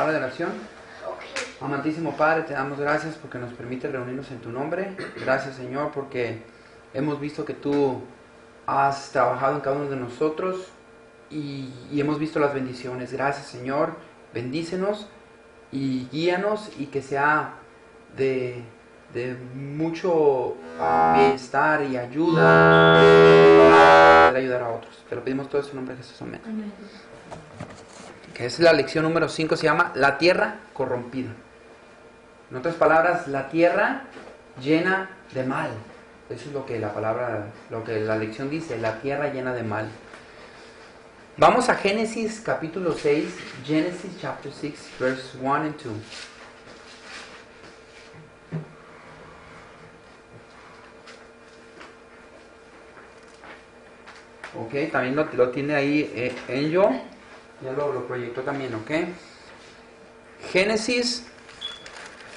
Palabra de oración. Amantísimo Padre, te damos gracias porque nos permite reunirnos en tu nombre. Gracias, Señor, porque hemos visto que tú has trabajado en cada uno de nosotros y hemos visto las bendiciones. Gracias, Señor. Bendícenos y guíanos y que sea de mucho bienestar y ayuda para poder ayudar a otros. Te lo pedimos todo en nombre de Jesús. Amén. Amén. Que es la lección número 5, se llama La tierra corrompida. En otras palabras, la tierra llena de mal. Eso es lo que la lección dice, la tierra llena de mal. Vamos a Génesis capítulo 6, Genesis chapter 6, verses 1 and 2. Ok, también lo tiene ahí Enjo. Ya lo proyectó también, ¿ok? Génesis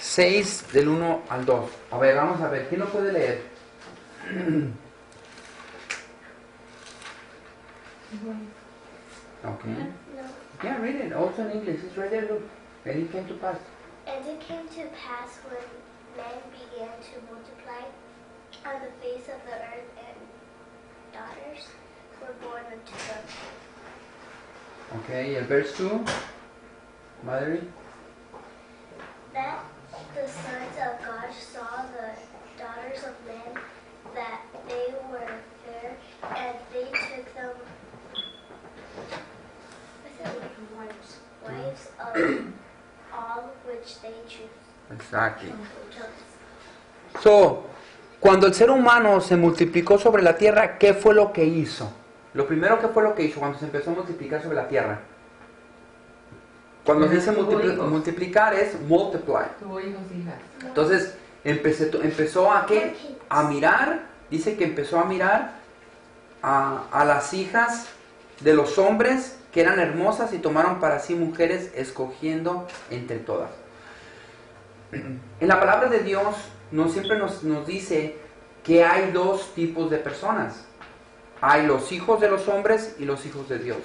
6 del 1 al 2. A ver, vamos a ver, ¿quién lo puede leer? Ok. Yeah, read it. Also in English. It's right there, look. And it came to pass. And it came to pass when men began to multiply on the face of the earth, and daughters were born unto them. Ok, el verse 2. Madre. That the sons of God saw the daughters of men, that they were fair, and they took them wives of all which they chose. Exactly. So, cuando el ser humano se multiplicó sobre la tierra, ¿qué fue lo que hizo? Lo primero que fue lo que hizo cuando se empezó a multiplicar sobre la tierra. Cuando se dice multiplicar es multiply. Tuvo hijos y hijas. Entonces empezó a ¿qué? A mirar, dice que empezó a mirar a las hijas de los hombres que eran hermosas y tomaron para sí mujeres escogiendo entre todas. En la palabra de Dios siempre nos dice que hay dos tipos de personas. Hay los hijos de los hombres y los hijos de Dios.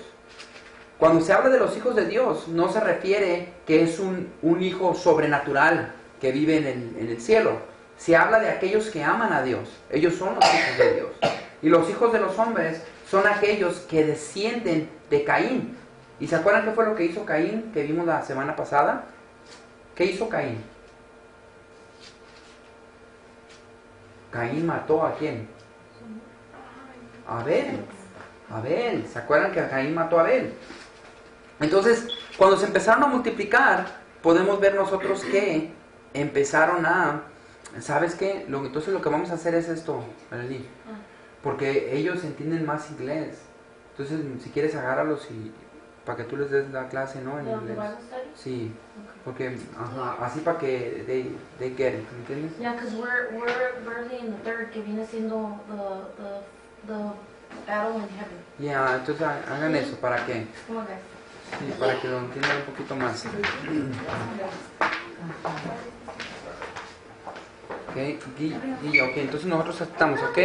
Cuando se habla de los hijos de Dios, no se refiere que es un hijo sobrenatural que vive en el cielo. Se habla de aquellos que aman a Dios. Ellos son los hijos de Dios. Y los hijos de los hombres son aquellos que descienden de Caín. ¿Y se acuerdan qué fue lo que hizo Caín, que vimos la semana pasada? ¿Qué hizo Caín? Caín mató ¿a quién? A Abel. ¿Se acuerdan que Caín mató a Abel? Entonces, cuando se empezaron a multiplicar, podemos ver nosotros que empezaron a... ¿Sabes qué? Entonces lo que vamos a hacer es esto, Melody, porque ellos entienden más inglés. Entonces, si quieres, agárralos y para que tú les des la clase, ¿no? En inglés. Sí, porque así para que they get it, ¿entiendes? Yeah, because we're barely in the third, que viene siendo the battle in heaven. Yeah, entonces hagan eso para que... Come on, guys. Sí, para que lo entiendan un poquito más. Ok, entonces nosotros estamos, ¿ok?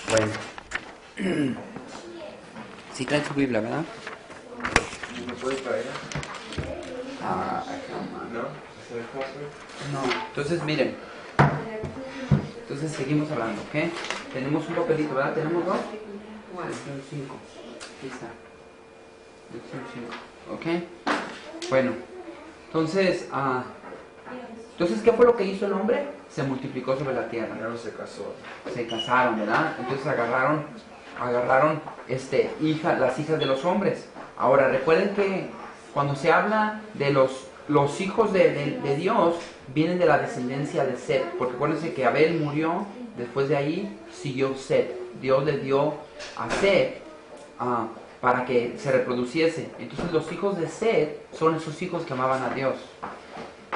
Bueno. Sí traen su Biblia, ¿verdad? ¿Me puedes traer? No. Entonces, miren. Entonces seguimos hablando, ¿ok? Tenemos un papelito, ¿verdad? ¿Tenemos dos? Lección 5. Aquí está. Lección 5. ¿Ok? Bueno. Entonces, ¿qué fue lo que hizo el hombre? Se multiplicó sobre la tierra. Ya no se casó. Se casaron, ¿verdad? Entonces agarraron las hijas de los hombres. Ahora, recuerden que cuando se habla de los hijos de Dios, vienen de la descendencia de Set, porque acuérdense que Abel murió, después de ahí siguió Set. Dios le dio a Set para que se reproduciese. Entonces los hijos de Set son esos hijos que amaban a Dios.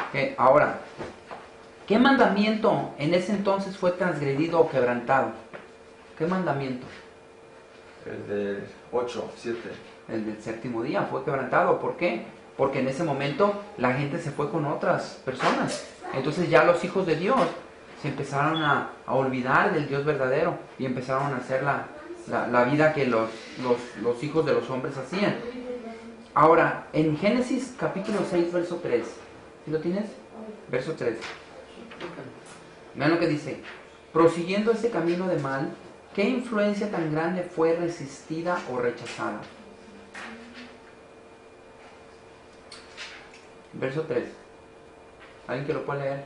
Okay. Ahora, ¿qué mandamiento en ese entonces fue transgredido o quebrantado? ¿Qué mandamiento? El del 8, 7. El del séptimo día fue quebrantado. ¿Por qué? Porque en ese momento la gente se fue con otras personas. Entonces ya los hijos de Dios se empezaron a olvidar del Dios verdadero y empezaron a hacer la vida que los hijos de los hombres hacían. Ahora, en Génesis capítulo 6, verso 3, ¿sí lo tienes? Verso 3. Vean lo que dice. Prosiguiendo ese camino de mal, ¿qué influencia tan grande fue resistida o rechazada? Verso 3. ¿Alguien que lo pueda leer?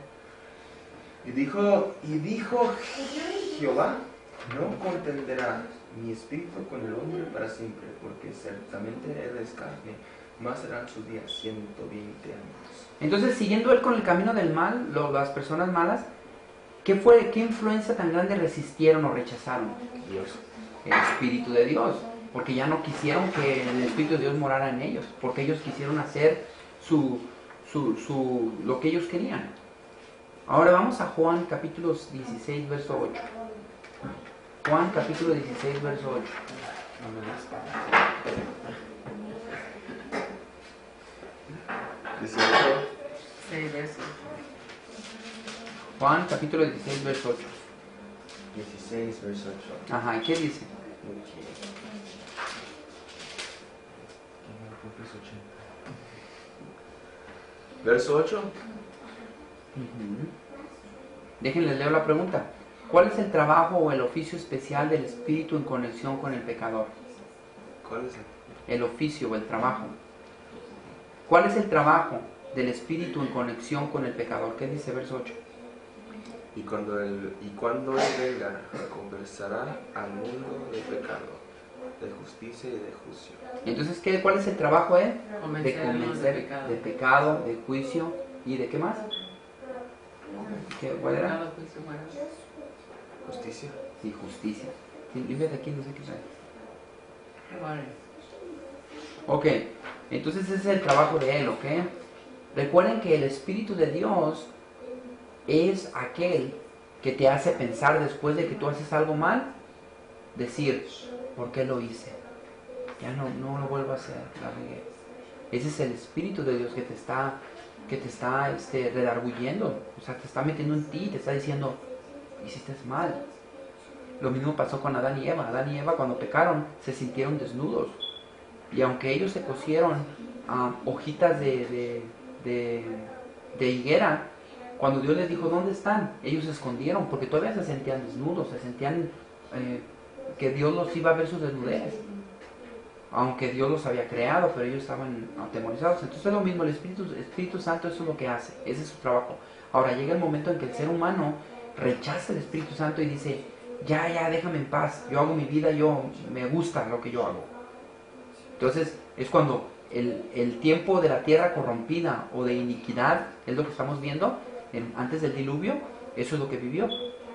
Y dijo Jehová, no contenderá mi espíritu con el hombre para siempre, porque ciertamente él es carne, más serán sus días 120 años. Entonces, siguiendo él con el camino del mal, las personas malas, ¿qué influencia tan grande resistieron o rechazaron? Dios. El Espíritu de Dios, porque ya no quisieron que el Espíritu de Dios morara en ellos, porque ellos quisieron hacer lo que ellos querían. Ahora vamos a Juan capítulo 16, verso 8. Juan capítulo 16, verso 8. 18. Juan capítulo 16, verso 8. 16, verso 8. Ajá, ¿y qué dice? Verso 8. Déjenles leo la pregunta. ¿Cuál es el trabajo o el oficio especial del Espíritu en conexión con el pecador? ¿Cuál es El oficio o el trabajo. ¿Cuál es el trabajo del Espíritu en conexión con el pecador? ¿Qué dice verso 8? Y cuando él venga, conversará al mundo de pecado, de justicia y de juicio. Entonces, ¿cuál es el trabajo de él? De Convencer al mundo convencer de pecado. de pecado, de juicio y de qué más. ¿Cuál era? Pecado, juicio, muerte. Justicia. Sí, justicia. Sí, yo de aquí no sé qué trae. Muerte. Ok, entonces ese es el trabajo de él, ¿ok? Recuerden que el Espíritu de Dios es aquel que te hace pensar después de que tú haces algo mal, decir, ¿por qué lo hice? Ya no lo vuelvo a hacer, la regué. Ese es el Espíritu de Dios que te está redarguyendo, o sea, te está metiendo en ti, te está diciendo, hiciste mal. Lo mismo pasó con Adán y Eva. Adán y Eva cuando pecaron se sintieron desnudos. Y aunque ellos se cosieron hojitas de higuera, cuando Dios les dijo, ¿dónde están? Ellos se escondieron porque todavía se sentían desnudos, se sentían que Dios los iba a ver su desnudez. Aunque Dios los había creado, pero ellos estaban atemorizados. Entonces es lo mismo, el Espíritu Santo eso es lo que hace, ese es su trabajo. Ahora llega el momento en que el ser humano rechaza el Espíritu Santo y dice, ya, déjame en paz, yo hago mi vida, me gusta lo que yo hago. Entonces es cuando el tiempo de la tierra corrompida o de iniquidad, es lo que estamos viendo antes del diluvio, eso es lo que vivió.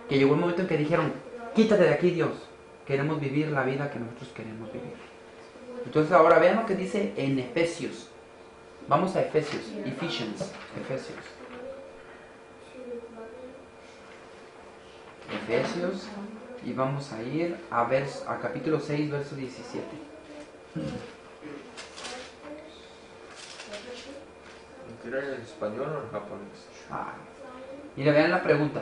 Que llegó el momento en que dijeron, quítate de aquí Dios, queremos vivir la vida que nosotros queremos vivir. Entonces ahora vean lo que dice en Efesios. Vamos a Efesios, Efesios. Efesios, y vamos a ir a capítulo 6, verso 17. ¿Era en español o en japonés? Mira, vean la pregunta.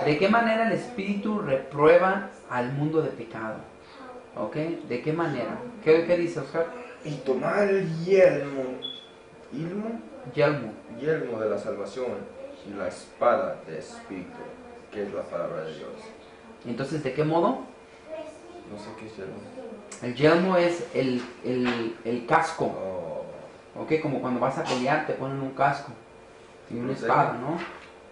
¿De qué manera el Espíritu reprueba al mundo de pecado? ¿Ok? ¿De qué manera? ¿Qué dice Oscar? Y tomar el yelmo Yelmo. de la salvación y la espada de espíritu, que es la palabra de Dios. Entonces, ¿de qué modo? No sé qué es yelmo. El yelmo es el casco. Oh, ¿Ok? Como cuando vas a pelear te ponen un casco y una espada, ¿no?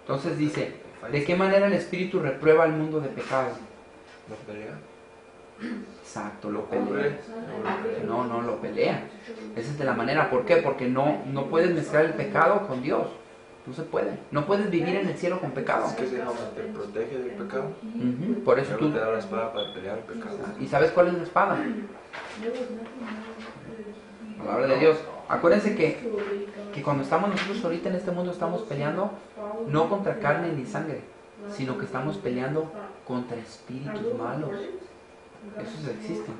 Entonces dice, ¿de qué manera el Espíritu reprueba al mundo de pecado? ¿no pelea? Exacto, lo pelea. No lo pelea. Esa es de la manera. ¿Por qué? Porque no puedes mezclar el pecado con Dios. No se puede. No puedes vivir en el cielo con pecado. Es que se te protege del pecado. Por eso Luego tú... te da la espada para pelear el pecado. ¿Y sabes cuál es la espada? La palabra de Dios. Acuérdense que cuando estamos nosotros ahorita en este mundo estamos peleando no contra carne ni sangre, sino que estamos peleando contra espíritus malos. Esos existen.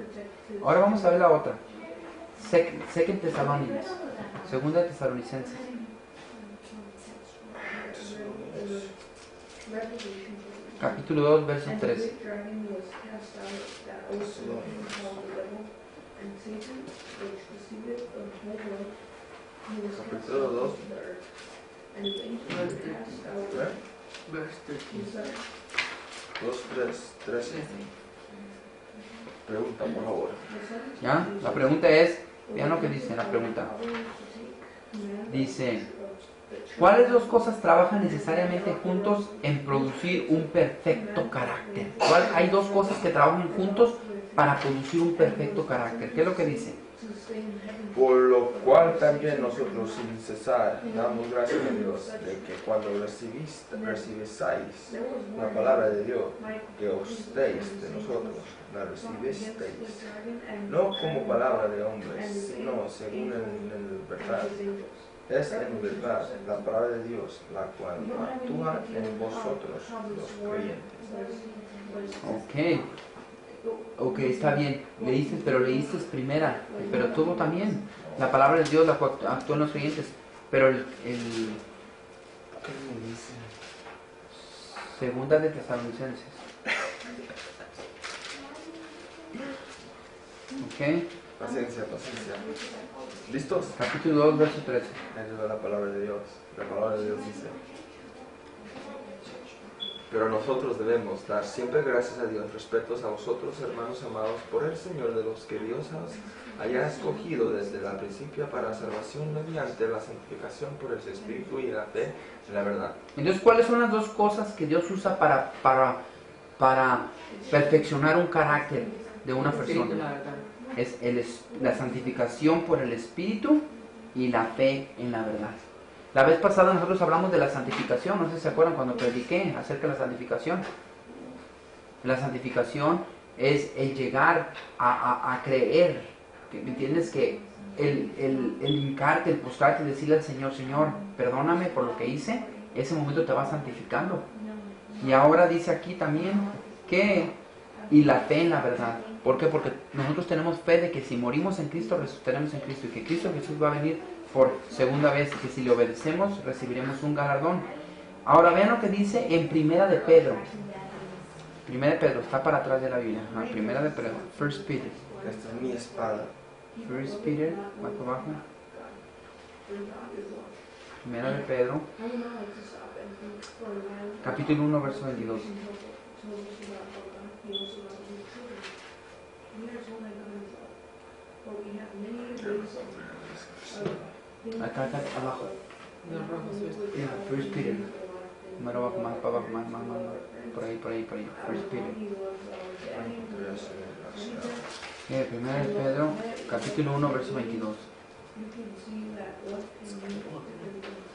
Ahora vamos a ver la otra. Second Thessalonians, Segunda de Tesalonicenses. capítulo 2, verso 13. Capítulo 2. Verse 13. 2, 3, 13. Pregunta, por favor. ¿Ya? La pregunta es, vean lo que dice la pregunta. Dice, ¿cuáles dos cosas trabajan necesariamente juntos en producir un perfecto carácter? Hay dos cosas que trabajan juntos para producir un perfecto carácter. ¿Qué es lo que dice? Por lo cual también nosotros sin cesar damos gracias a Dios de que cuando recibisteis la palabra de Dios, que oísteis de nosotros, la recibisteis, no como palabra de hombres, sino según el verdad. Es en verdad la palabra de Dios la cual actúa en vosotros los creyentes. Ok, está bien. Leíste, pero leíste primera, pero todo también. La palabra de Dios la cual actúa en los creyentes, pero el ¿Qué me dice? segunda de Tesalonicenses. Ok, Paciencia. ¿Listos? capítulo 2, verso 13. Esa es la palabra de Dios. La palabra de Dios dice: pero nosotros debemos dar siempre gracias a Dios respecto a vosotros, hermanos amados, por el Señor, de los que Dios haya escogido desde el principio para salvación mediante la santificación por el Espíritu y la fe en la verdad. Entonces, ¿cuáles son las dos cosas que Dios usa para perfeccionar un carácter de una Espíritu, persona? la verdad. Es la santificación por el Espíritu y la fe en la verdad. La vez pasada nosotros hablamos de la santificación, no sé si se acuerdan cuando prediqué acerca de la santificación. La santificación es el llegar a creer, ¿me entiendes? Que el hincarte, el postrarte y decirle al Señor, Señor, perdóname por lo que hice, ese momento te va santificando. Y ahora dice aquí también que, y la fe en la verdad. ¿Por qué? Porque nosotros tenemos fe de que si morimos en Cristo, resucitaremos en Cristo, y que Cristo Jesús va a venir por segunda vez, que si le obedecemos, recibiremos un galardón. Ahora vean lo que dice en Primera de Pedro. Primera de Pedro, está para atrás de la Biblia. Primera de Pedro, First Peter. Esta es mi espada. First Peter, más para abajo. Primera de Pedro, capítulo 1, verso 22. Acá abajo. Los rojos, ¿viste? Yeah, First Peter. Número abajo, más para abajo, más. Por ahí. First Peter. Primera de Pedro, capítulo 1, verso 22.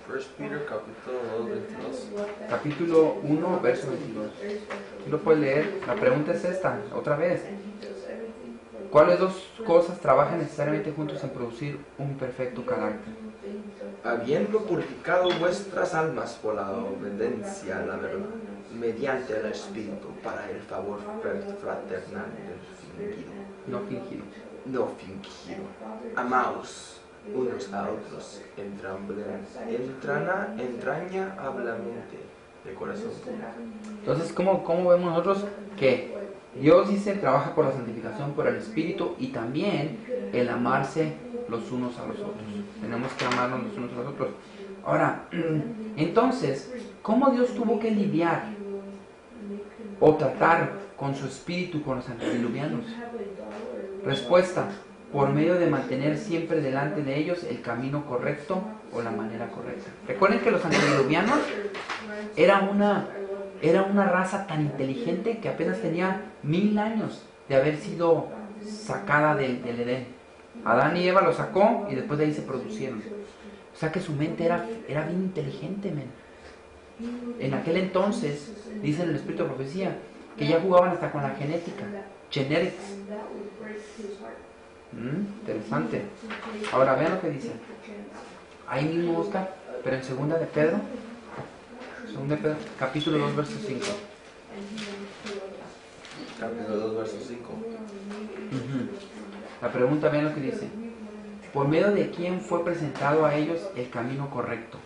First Peter, capítulo 2, 22. Capítulo 1, verso 22. ¿Sí lo puedes leer? La pregunta es esta, otra vez. ¿Cuáles dos cosas trabajan necesariamente juntos en producir un perfecto carácter? Habiendo purificado vuestras almas por la obediencia a la verdad, mediante el Espíritu, para el favor fraternal del fingido. No fingido. Amaos unos a otros, entrañablemente de corazón. Entonces, ¿cómo vemos nosotros que Dios dice trabaja por la santificación por el Espíritu y también el amarse los unos a los otros? Tenemos que amarnos los unos a los otros. Ahora, entonces, ¿cómo Dios tuvo que lidiar o tratar con su espíritu con los antediluvianos? Respuesta: por medio de mantener siempre delante de ellos el camino correcto o la manera correcta. Recuerden que los antediluvianos era una raza tan inteligente que apenas tenía 1000 años de haber sido sacada del Edén. Adán y Eva lo sacó y después de ahí se producieron. O sea que su mente era bien inteligente, men. En aquel entonces, dice en el Espíritu de Profecía, que ya jugaban hasta con la genética, genetics. Interesante. Ahora vean lo que dice. Ahí mismo Oscar, pero en segunda de Pedro, capítulo 2, verso 5. Capítulo 2, verso 5. La pregunta, vean lo que dice. ¿Por medio de quién fue presentado a ellos el camino correcto?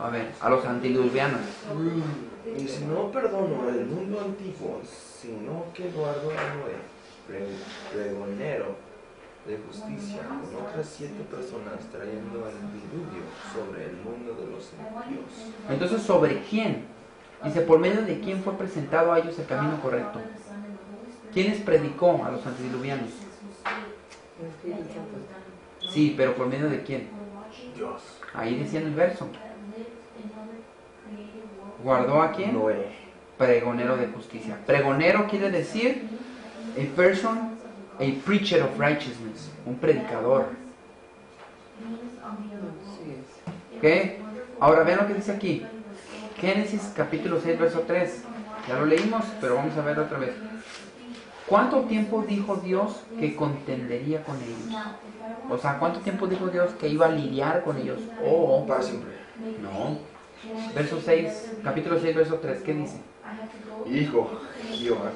A ver, a los antediluvianos. Y si no perdono el mundo antiguo, sino que guardo a Noé, pregonero de justicia, con otras 7 personas trayendo el diluvio sobre el mundo de los impíos. Entonces, ¿sobre quién? Dice, por medio de quién fue presentado a ellos el camino correcto. ¿Quién les predicó a los antediluvianos? Sí, pero por medio de quién. Dios. Ahí decía en el verso. ¿Guardó a quién? Noé. Pregonero de justicia. Pregonero quiere decir a person, a preacher of righteousness, un predicador. ¿Ok? Ahora vean lo que dice aquí. Génesis capítulo 6, verso 3. Ya lo leímos, pero vamos a verlo otra vez. ¿Cuánto tiempo dijo Dios que contendería con ellos? O sea, ¿cuánto tiempo dijo Dios que iba a lidiar con ellos? Oh, Para siempre. no. Verso 6, capítulo 6, verso 3, ¿qué dice? Y dijo Jehová,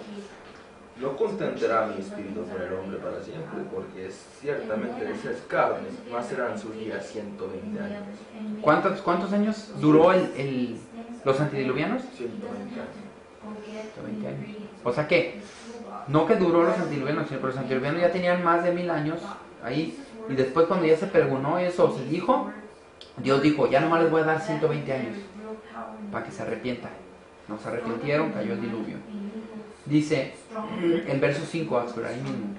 no contenderá mi espíritu con el hombre para siempre, porque ciertamente es carne, más serán sus días 120 años. ¿Cuántos años duró los antediluvianos? 120 años. 120 años. O sea que, no que duró los antediluvianos, sino que los antediluvianos ya tenían más de 1000 años ahí. Y después cuando ya se pregonó eso, se dijo, Dios dijo, ya nomás les voy a dar 120 años para que se arrepientan. No se arrepintieron, cayó el diluvio. Dice el verso 5, Axel, ahí mismo.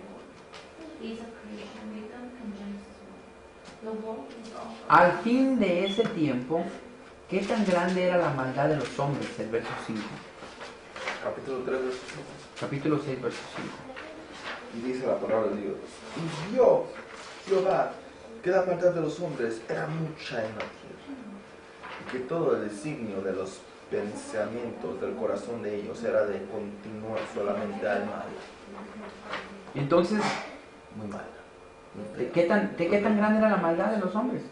Al fin de ese tiempo, ¿qué tan grande era la maldad de los hombres? El verso 5. Capítulo 3, verso 5. Capítulo 6, verso 5. Y dice la palabra de Dios. Y vio Jehová que la maldad de los hombres era mucha en la tierra, y que todo el designio de los pensamientos del corazón de ellos era de continuar solamente al mal. Entonces, Muy mal. ¿de qué tan grande era la maldad de los hombres?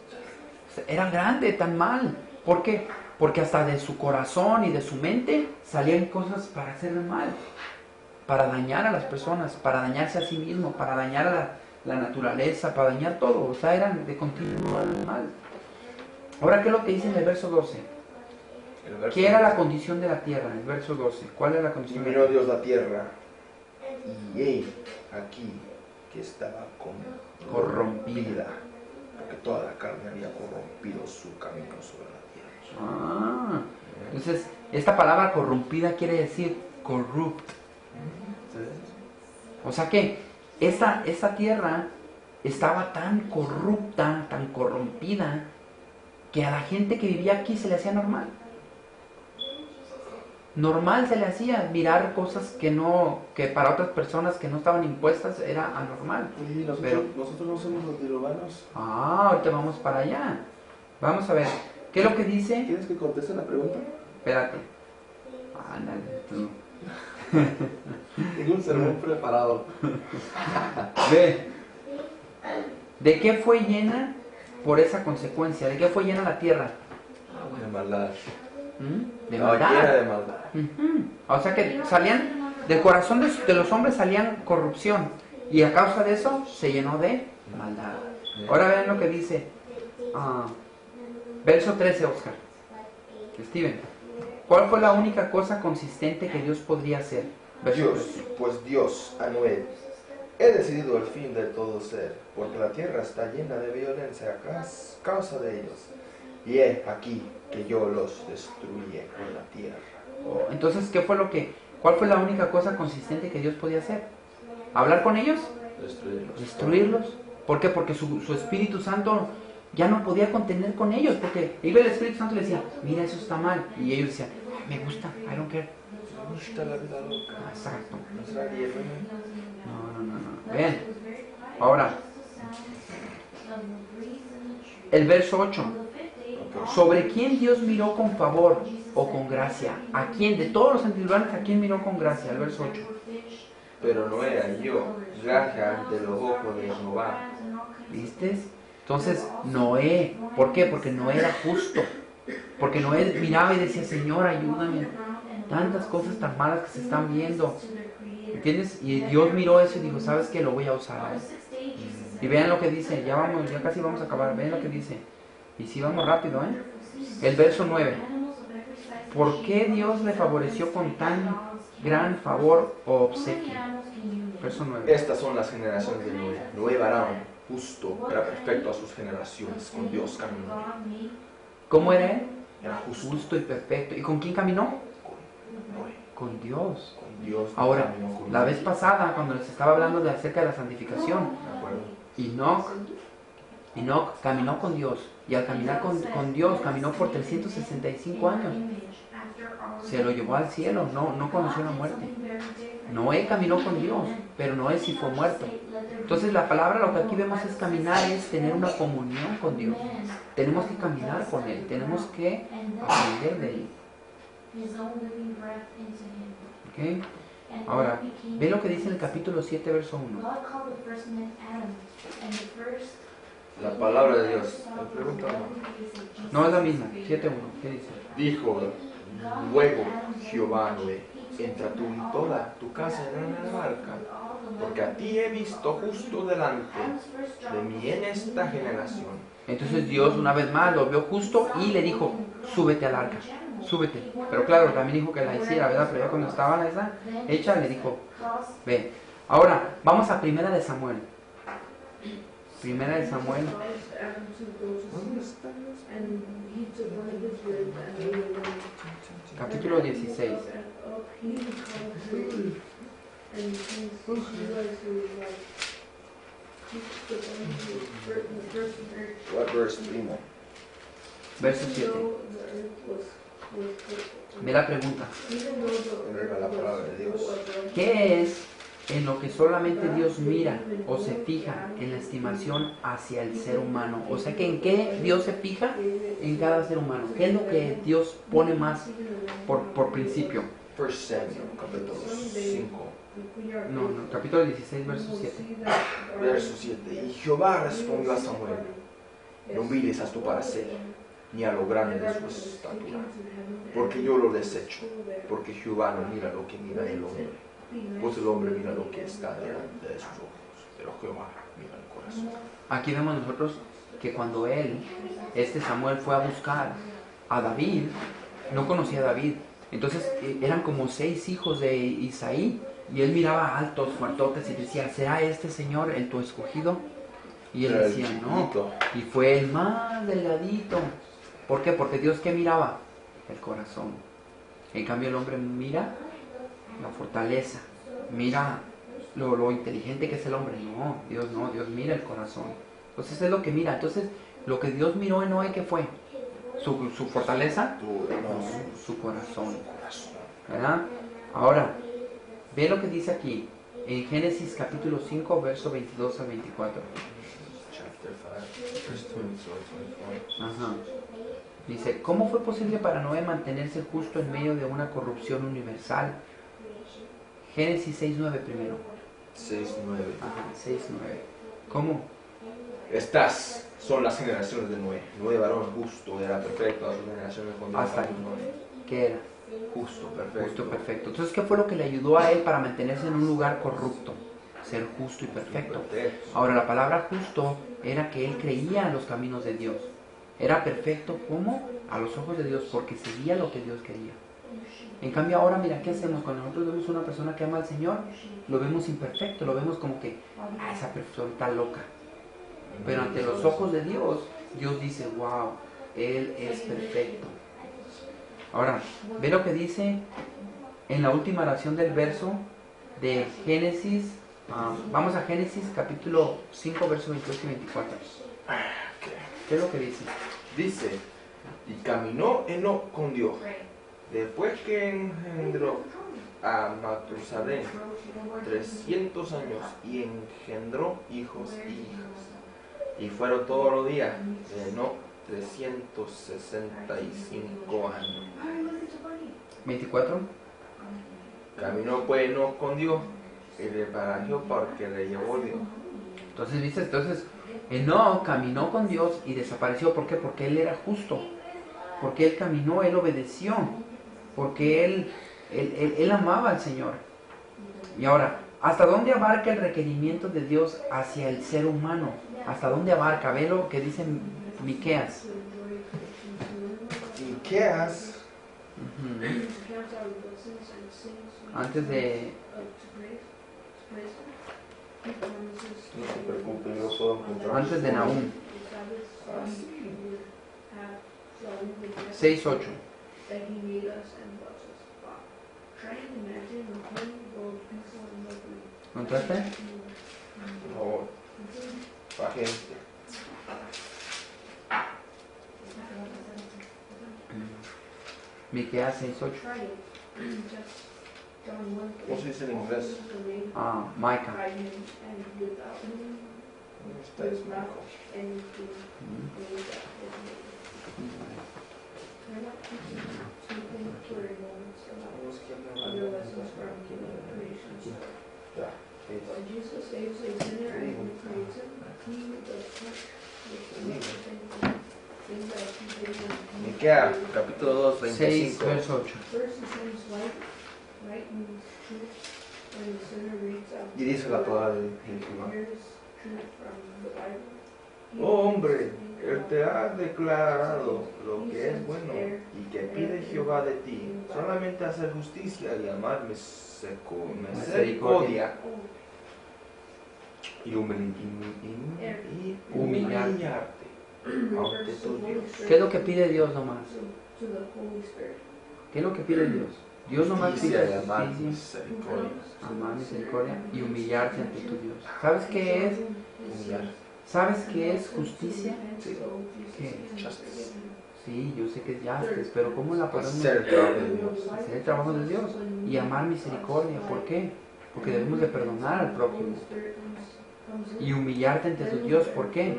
Era grande, tan mal. ¿Por qué? Porque hasta de su corazón y de su mente salían cosas para hacer mal, para dañar a las personas, para dañarse a sí mismo, para dañar a la naturaleza, para dañar todo. O sea, eran de continuo mal. Ahora, ¿qué es lo que dice en el verso 12? ¿Qué era la condición de la tierra? El verso 12. ¿Cuál era la Y condición de la miró tierra? Dios la tierra, y aquí que estaba corrompida, porque toda la carne había corrompido su camino sobre la tierra. Ah, entonces, esta palabra corrompida quiere decir corrupt. O sea que esa tierra estaba tan corrupta, tan corrompida, que a la gente que vivía aquí se le hacía normal. Normal se le hacía mirar cosas que para otras personas que no estaban impuestas era anormal. Y nosotros no somos los diluvianos. Ahorita vamos para allá. Vamos a ver, ¿qué es lo que dice? ¿Quieres que conteste la pregunta? Espérate. Ándale, tú. Tengo un sermón preparado. Ve. ¿De qué fue llena por esa consecuencia? ¿De qué fue llena la tierra? De maldad. De No, maldad. llena de maldad. Ujú. O sea que salían, del corazón de los hombres salían corrupción. Y a causa de eso se llenó de maldad. Ahora vean lo que dice. Verso 13, Oscar. Steven. ¿Cuál fue la única cosa consistente que Dios podría hacer? Verso Dios, 13. pues Dios, a Noé, he decidido el fin de todo ser, porque la tierra está llena de violencia a causa de ellos. Y he aquí que yo los destruye con la tierra. Entonces, ¿cuál fue la única cosa consistente que Dios podía hacer? ¿Hablar con ellos? Destruirlos. ¿Destruirlos? ¿Por qué? Porque su Espíritu Santo ya no podía contener con ellos, porque iba el Espíritu Santo y le decía, mira, eso está mal. Y ellos decían, me gusta, I don't care. Me gusta la vida loca. Exacto. No será bien, No. Vean. Ahora, el verso 8. ¿Sobre quién Dios miró con favor o con gracia? ¿A quién? De todos los antediluvianos, ¿a quién miró con gracia? El verso 8. Pero Noé halló gracia ante los ojos de Jehová. ¿Viste? Entonces, Noé, ¿por qué? Porque Noé era justo. Porque Noé miraba y decía, Señor, ayúdame. Tantas cosas tan malas que se están viendo. ¿Entiendes? Y Dios miró eso y dijo, ¿sabes qué? Lo voy a usar. Y vean lo que dice, ya casi vamos a acabar. Vean lo que dice. Y si vamos rápido, El verso 9. ¿Por qué Dios le favoreció con tan gran favor o obsequio? Verso 9. Estas son las generaciones de Noé. Noé varón justo, era perfecto a sus generaciones, con Dios caminó. ¿Cómo era él? Era justo Justo y perfecto. ¿Y con quién caminó? con Noé, Con Dios. con Dios. Ahora, caminó con la Noé. vez pasada, cuando les estaba hablando de acerca de la santificación, ¿De acuerdo? Enoch caminó con Dios. Y al caminar con Dios, caminó por 365 años. Se lo llevó al cielo, no conoció la muerte. Noé caminó con Dios, pero Noé sí fue muerto. Entonces la palabra, lo que aquí vemos es caminar, es tener una comunión con Dios. Tenemos que caminar con Él, tenemos que aprender de Él. ¿Ok? Ahora, ve lo que dice en el capítulo 7, verso 1. La palabra de Dios. Me pregunta, No es la misma, 7.1. ¿Qué dice? dijo luego Jehová a Noé, entra tú y toda tu casa en la arca, porque a ti he visto justo delante de mí en esta generación. Entonces Dios una vez más lo vio justo y le dijo, súbete al arca, súbete. Pero claro, también dijo que la hiciera, ¿verdad? Pero ya cuando estaba esa hecha, le dijo, ve. Ahora, vamos a Primera de Samuel. Primera de Samuel. Capítulo 16. What verse, primo? Verso 7. Ve la pregunta. Era la palabra de Dios. ¿Qué es en lo que solamente Dios mira o se fija en la estimación hacia el ser humano? O sea, que ¿en qué Dios se fija en cada ser humano? ¿Qué es lo que Dios pone más por principio? First Samuel, capítulo 5, No, capítulo 16, verso 7. verso 7. Y Jehová respondió a Samuel, no mires a tu parecer, ni a lo grande de su estatura, porque yo lo desecho, porque Jehová no mira lo que mira el hombre, pues el hombre mira lo que está delante de sus ojos, pero Jehová mira el corazón. Aquí vemos nosotros que cuando Samuel fue a buscar a David, no conocía a David. Entonces eran como 6 hijos de Isaí y él miraba altos, fuertotes y decía, ¿será este Señor el tu escogido? Y él Era el decía, no. chiquito. Y fue el más delgadito. ¿Por qué? Porque Dios, ¿qué miraba? El corazón. En cambio el hombre mira la fortaleza, mira lo inteligente que es el hombre. No, Dios mira el corazón. Entonces es lo que mira. Entonces lo que Dios miró en Noé, ¿qué fue? Su fortaleza, su corazón, ¿verdad? Ahora, ve lo que dice aquí en Génesis capítulo 5, verso 22 al 24. Chapter 5, verse 22, 24. Ajá. Dice, ¿cómo fue posible para Noé mantenerse justo en medio de una corrupción universal? Génesis 6.9 primero. 6, 9. Ajá, 6.9. ¿Cómo? Estas son las generaciones de Noé. Noé varón justo, era perfecto a sus generaciones cuando Hasta era ahí. Noé. ¿Qué era? Justo, perfecto. Justo, perfecto. Entonces, ¿qué fue lo que le ayudó a él para mantenerse en un lugar corrupto? Ser justo y perfecto. Ahora, la palabra justo era que él creía en los caminos de Dios. Era perfecto, ¿cómo? A los ojos de Dios, porque seguía lo que Dios quería. En cambio ahora, mira, ¿qué hacemos? Cuando nosotros vemos a una persona que ama al Señor, lo vemos imperfecto, lo vemos como que, esa persona está loca. Pero ante los ojos de Dios, Dios dice, wow, Él es perfecto. Ahora, ve lo que dice en la última oración del verso de Génesis. Vamos a Génesis capítulo 5, versos 28 y 24. ¿Qué es lo que dice? Dice, y caminó Enoc con Dios, después que engendró a Matusalén 300 años y engendró hijos y hijas. Y fueron todos los días de Enoc 365 años. 24. Caminó pues Enoc con Dios y le pareció porque le llevó Dios. Entonces, ¿viste? Entonces, Enoc caminó con Dios y desapareció. ¿Por qué? Porque él era justo. Porque él caminó, él obedeció. Porque él amaba al Señor. Y ahora, ¿hasta dónde abarca el requerimiento de Dios hacia el ser humano? ¿Hasta dónde abarca? Ve lo que dice Miqueas. Miqueas, Ujú. Antes de... No se preocupe, yo puedo encontrar. Antes de Nahum. Ah, sí. 6:8. ¿Encontraste? Por favor. Paciencia. Miqueas 6:8. ¿Cómo se dice en inglés? Ah, Micah. Esta es Marco. Ya. Miqueas, capítulo 2, 6, 25. verso 8. Y dice la palabra de Jehová: Oh hombre, él te ha declarado lo que es bueno y que pide Jehová de ti, solamente hacer justicia y amar misericordia y humillarte ante tu Dios. ¿Qué es lo que pide Dios nomás? ¿Qué es lo que pide Dios? Dios nomás Justicia pide y amar justicia, misericordia. amar misericordia y humillarte ante tu Dios. ¿Sabes qué es? Humillar. ¿Sabes qué es justicia? Sí. ¿Qué? Justice. Sí, yo sé que es justice, pero ¿cómo la podemos Hacer el trabajo de Dios. hacer el trabajo de Dios? Y amar misericordia. ¿Por qué? Porque debemos de perdonar al prójimo. Y humillarte ante tu Dios. ¿Por qué?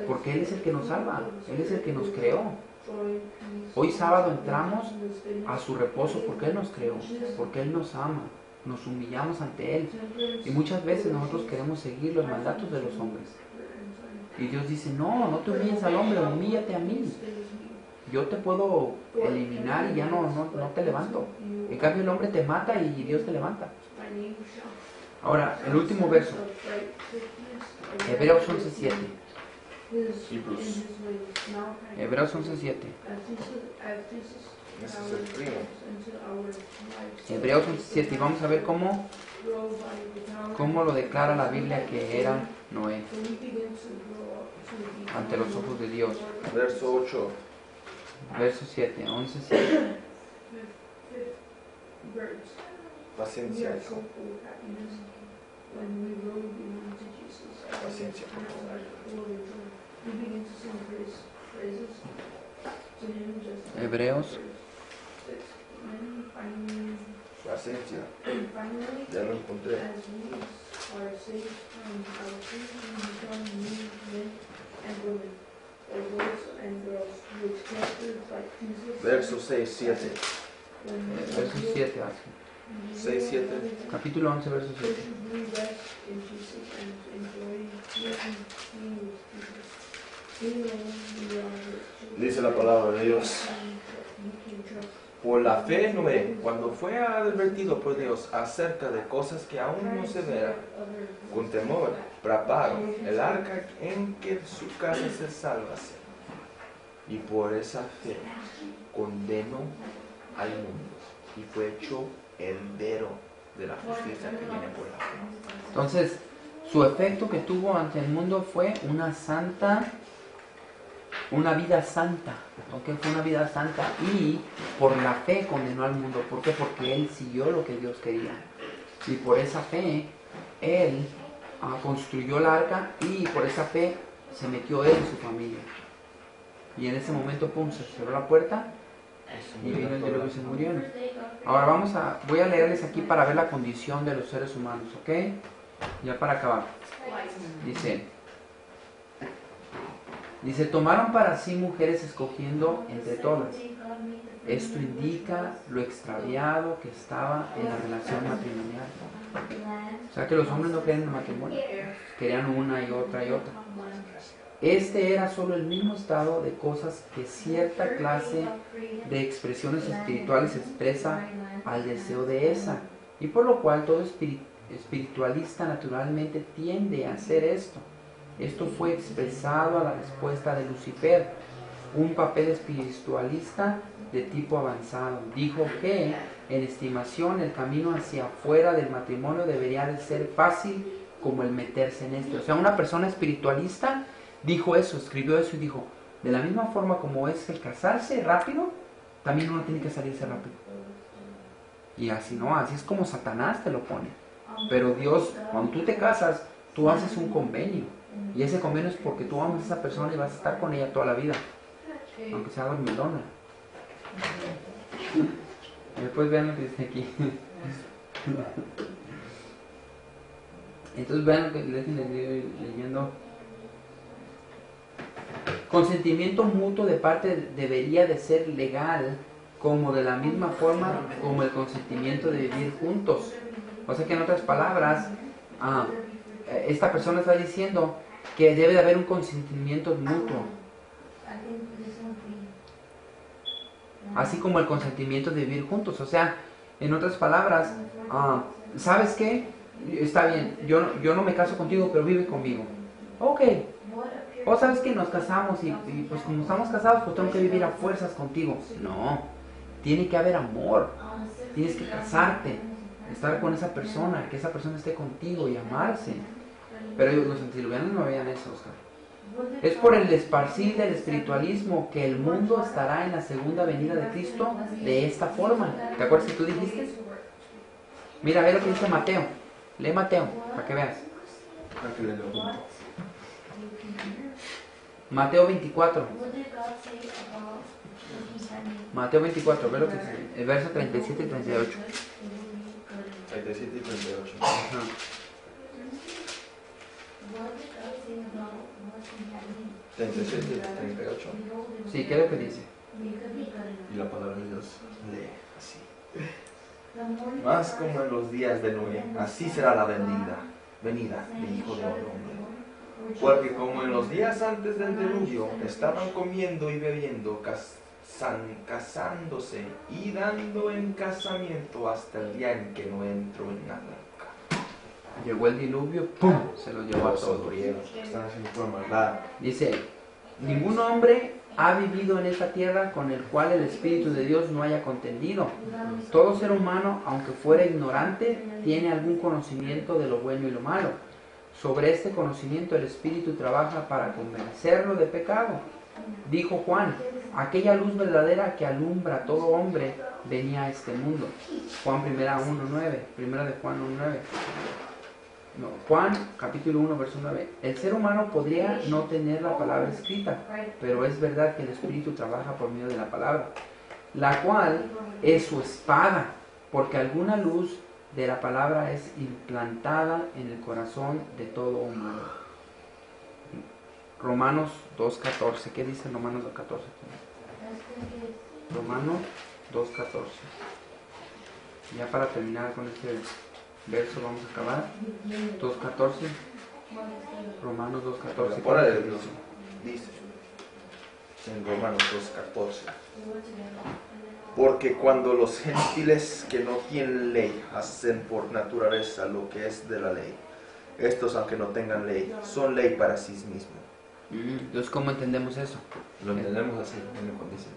Porque Él es el que nos salva. Él es el que nos creó. Hoy sábado entramos a su reposo porque Él nos creó, porque Él nos ama, nos humillamos ante Él. Y muchas veces nosotros queremos seguir los mandatos de los hombres. Y Dios dice, no te humilles al hombre, humíllate a mí. Yo te puedo eliminar y ya no te levanto. En cambio el hombre te mata y Dios te levanta. Ahora, el último verso, Hebreos 11:7. Hebrews. Hebreos 11:7. Ese es el primo. Hebreos 11:7. Y vamos a ver cómo lo declara la Biblia que era Noé ante los ojos de Dios. Verso 8. Verso 7, 11:7. Paciencia, hijo. Paciencia, por favor. Hebreos Paciencia. Ya lo encontré. Verso 6, 7. Verso 7, 6, 7. capítulo 11, verso 7. Dice la palabra de Dios. Por la fe Noé, cuando fue advertido por Dios acerca de cosas que aún no se vean, con temor preparó el arca en que su casa se salvase. Y por esa fe condenó al mundo y fue hecho heredero de la justicia que viene por la fe. Entonces, su efecto que tuvo ante el mundo fue una vida santa, ¿ok? Fue una vida santa y por la fe condenó al mundo. ¿Por qué? Porque él siguió lo que Dios quería. Y por esa fe, él construyó el arca y por esa fe se metió él y su familia. Y en ese momento, pum, se cerró la puerta y vino el diluvio y se murieron. Ahora voy a leerles aquí para ver la condición de los seres humanos, ¿ok? Ya para acabar. Dice, tomaron para sí mujeres escogiendo entre todas. Esto indica lo extraviado que estaba en la relación matrimonial. O sea que los hombres no querían el matrimonio, querían una y otra y otra. Este era solo el mismo estado de cosas que cierta clase de expresiones espirituales expresa al deseo de esa, y por lo cual todo espiritualista naturalmente tiende a hacer esto. Esto fue expresado a la respuesta de Lucifer, un papel espiritualista de tipo avanzado. Dijo que, en estimación, el camino hacia afuera del matrimonio debería de ser fácil como el meterse en este. O sea, una persona espiritualista dijo eso, escribió eso y dijo, de la misma forma como es el casarse rápido, también uno tiene que salirse rápido. Y así no, así es como Satanás te lo pone. Pero Dios, cuando tú te casas, tú haces un convenio. Y ese convenio es porque tú amas a esa persona y vas a estar con ella toda la vida. Aunque sea dormilona. Y después vean lo que dice aquí. Entonces vean lo que les estoy leyendo. Consentimiento mutuo de parte debería de ser legal, como de la misma forma como el consentimiento de vivir juntos. O sea que en otras palabras, esta persona está diciendo que debe de haber un consentimiento mutuo. Así como el consentimiento de vivir juntos. O sea, en otras palabras, ¿sabes qué? Está bien, yo no me caso contigo, pero vive conmigo. Ok. O sabes que nos casamos y pues como estamos casados, pues tengo que vivir a fuerzas contigo. No, tiene que haber amor. Tienes que casarte, estar con esa persona, que esa persona esté contigo y amarse. Pero los antediluvianos no veían eso, Oscar. Es por el esparcir del espiritualismo que el mundo estará en la segunda venida de Cristo de esta forma. ¿Te acuerdas que tú dijiste? Mira, ve lo que dice Mateo. Lee Mateo, para que veas. Mateo 24. Mateo 24, ve lo que dice. El verso 37 y 38. 37 y 38. Ajá. 37 y 38. Sí, ¿qué es lo que dice? Y la palabra de Dios lee así. Más como en los días de Noé, así será la venida del Hijo del Hombre. Porque como en los días antes del diluvio estaban comiendo y bebiendo, casándose y dando en casamiento hasta el día en que no entró en la arca. Llegó el diluvio, ¡pum! Se los llevó a todos. Están haciendo pura maldad. Dice, ningún hombre ha vivido en esta tierra con el cual el Espíritu de Dios no haya contendido. Todo ser humano, aunque fuera ignorante, tiene algún conocimiento de lo bueno y lo malo. Sobre este conocimiento el Espíritu trabaja para convencerlo de pecado. Dijo Juan, aquella luz verdadera que alumbra a todo hombre venía a este mundo. Juan 1:9, primera de Juan 1:9. No, Juan capítulo 1 verso 9. El ser humano podría no tener la palabra escrita, pero es verdad que el Espíritu trabaja por medio de la palabra, la cual es su espada, porque alguna luz de la palabra es implantada en el corazón de todo humano. Romanos 2:14. ¿Qué dice Romanos 2:14? Romanos 2:14. Ya para terminar con este verso vamos a acabar. 2:14. Romanos 2:14. La palabra de Dios dice en Romanos 2:14. Porque cuando los gentiles que no tienen ley hacen por naturaleza lo que es de la ley, estos, aunque no tengan ley, son ley para sí mismos. Entonces, ¿cómo entendemos eso? Lo entendemos así, en el condición.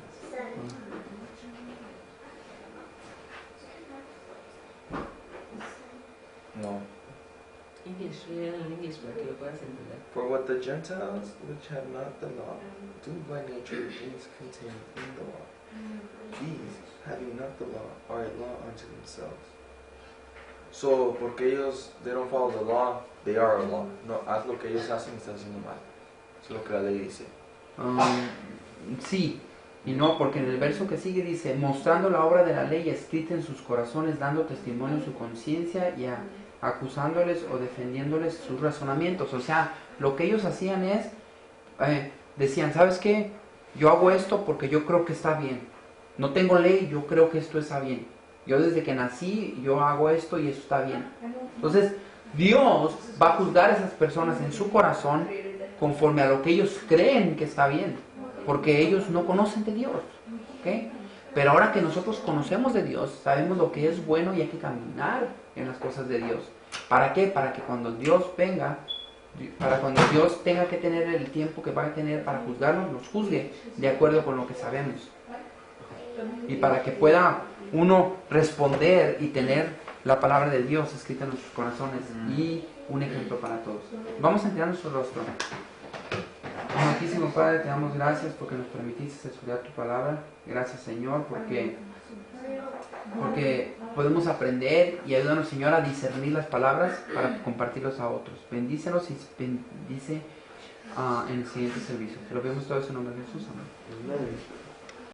No. English, lee en English para que lo puedas entender. For what the Gentiles, which have not the law, do by nature is contained in the law. These, having not the law, are a law unto themselves. So, porque ellos, they don't follow the law, they are a law. No, haz lo que ellos hacen, estás haciendo mal. Eso es lo que la ley dice. Sí y no, porque en el verso que sigue dice, mostrando la obra de la ley escrita en sus corazones, dando testimonio en su conciencia y acusándoles o defendiéndoles sus razonamientos. O sea, lo que ellos hacían es, decían, ¿sabes qué? Yo hago esto porque yo creo que está bien. No tengo ley, yo creo que esto está bien. Yo desde que nací, yo hago esto y eso está bien. Entonces, Dios va a juzgar a esas personas en su corazón conforme a lo que ellos creen que está bien, porque ellos no conocen de Dios, ¿okay? Pero ahora que nosotros conocemos de Dios, sabemos lo que es bueno y hay que caminar en las cosas de Dios. ¿Para qué? Para que cuando Dios venga, para cuando Dios tenga que tener el tiempo que va a tener para juzgarnos, nos juzgue de acuerdo con lo que sabemos. y para que pueda uno responder y tener la palabra de Dios escrita en nuestros corazones y un ejemplo para todos. Vamos a inclinar nuestro rostro. Amantísimo Padre, te damos gracias porque nos permitiste estudiar tu palabra. Gracias, Señor, porque podemos aprender, y ayúdanos, Señor, a discernir las palabras para compartirlos a otros. Bendícenos y bendice en el siguiente servicio. Te lo pedimos todo eso en nombre de Jesús. Amén. Amen.